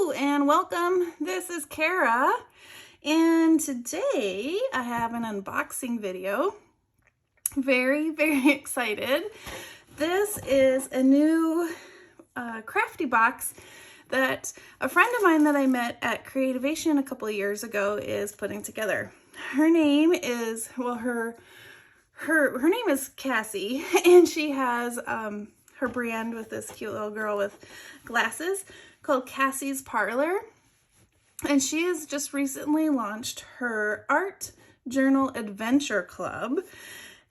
Hello and welcome. This is Cara, and today I have an unboxing video. Very excited. This is a new crafty box that a friend of mine that I met at Creativation a couple of years ago is putting together. Her name is, her name is Kassy, and she has her brand with this cute little girl with glasses called Kassy's Parlour. And she has just recently launched her art journal adventure club.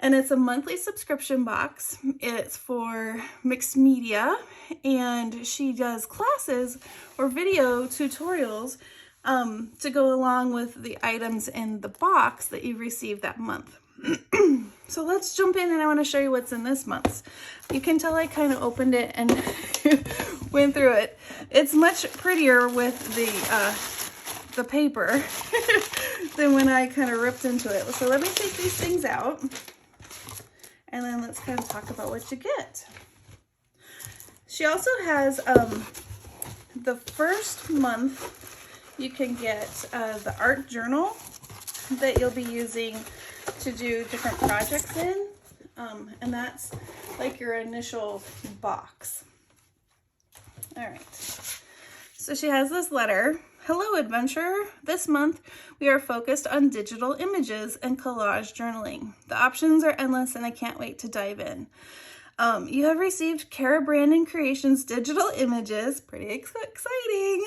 And it's a monthly subscription box. It's for mixed media, and she does classes or video tutorials to go along with the items in the box that you receive that month. So let's jump in, and I want to show you what's in this month's. You can tell I kind of opened it and went through it. It's much prettier with the paper than when I kind of ripped into it. So let me take these things out, and then let's kind of talk about what you get. She also has the first month you can get the art journal that you'll be using to do different projects in, and that's like your initial box. All right, so she has this letter. Hello, adventurer. This month we are focused on digital images and collage journaling. The options are endless, and I can't wait to dive in. You have received Cara Brandon Creations digital images, pretty exciting,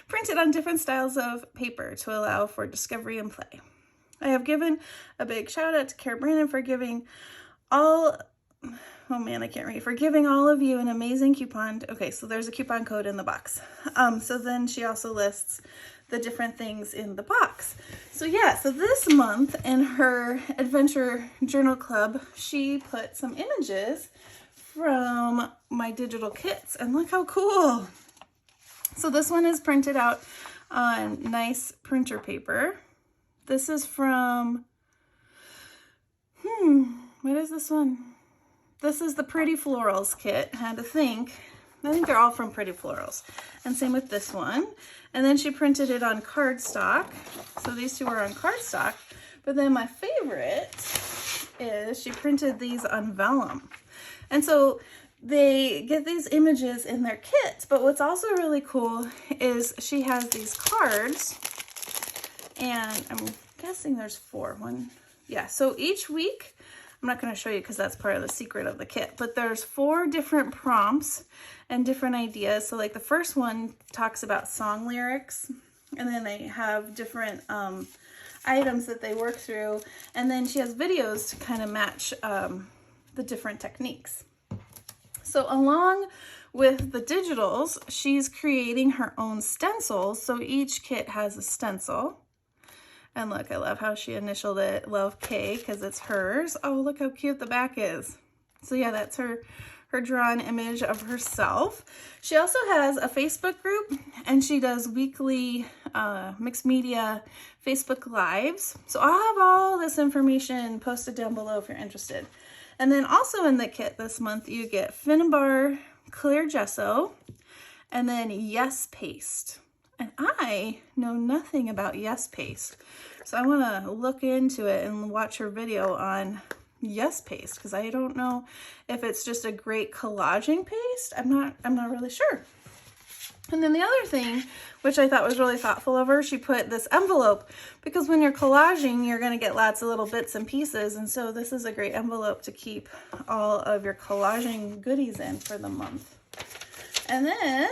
printed on different styles of paper to allow for discovery and play. I have given a big shout out to Cara Brandon for giving all, oh man, I can't read, for giving all of you an amazing coupon. Okay, so there's a coupon code in the box. So then she also lists the different things in the box. So yeah, so this month in her Adventure Journal Club, she put some images from my digital kits, and look how cool. So this one is printed out on nice printer paper. This is from, what is this one? This is the Pretty Florals kit. I had to think. I think they're all from Pretty Florals. And same with this one. And then she printed it on cardstock. So these two are on cardstock. But then my favorite is she printed these on vellum. And so they get these images in their kits. But what's also really cool is she has these cards. And I'm guessing there's four. So each week, I'm not going to show you because that's part of the secret of the kit, but there's 4 different prompts and different ideas. So like the first one talks about song lyrics, and then they have different items that they work through, and then she has videos to kind of match the different techniques. So along with the digitals, she's creating her own stencils. So each kit has a stencil. And look, I love how she initialed it Love K because it's hers. Oh, look how cute the back is. So yeah, that's her drawn image of herself. She also has a Facebook group, and she does weekly mixed media Facebook lives. So I'll have all this information posted down below if you're interested. And then also in the kit this month, you get Finnabar Clear Gesso, and then Yes Paste. And I know nothing about Yes Paste. So I want to look into it and watch her video on Yes Paste, because I don't know if it's just a great collaging paste. I'm not really sure. And then the other thing, which I thought was really thoughtful of her, she put this envelope, because when you're collaging, you're going to get lots of little bits and pieces. And so this is a great envelope to keep all of your collaging goodies in for the month. And then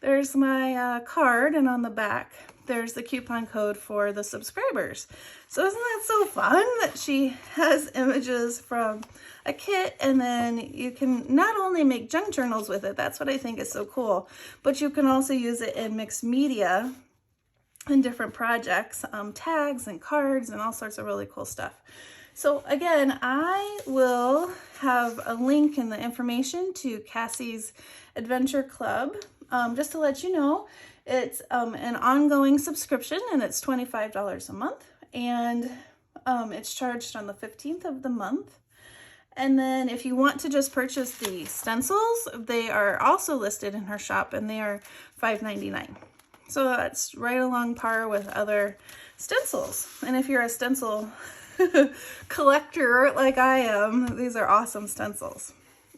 there's my card, and on the back, there's the coupon code for the subscribers. So isn't that so fun that she has images from a kit, and then you can not only make junk journals with it, that's what I think is so cool, but you can also use it in mixed media and different projects, tags and cards and all sorts of really cool stuff. So again, I will have a link in the information to Kassy's Adventure Club. Just to let you know, it's an ongoing subscription, and it's $25 a month, and it's charged on the 15th of the month. And then if you want to just purchase the stencils, they are also listed in her shop and they are $5.99. So that's right along par with other stencils. And if you're a stencil collector like I am, these are awesome stencils.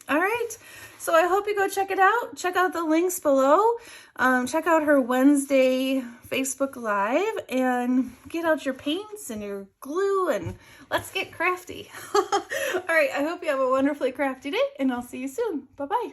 All right, so I hope you go check it out. Check out the links below. Check out her Wednesday Facebook Live and get out your paints and your glue and let's get crafty. All right, I hope you have a wonderfully crafty day and I'll see you soon. Bye-bye.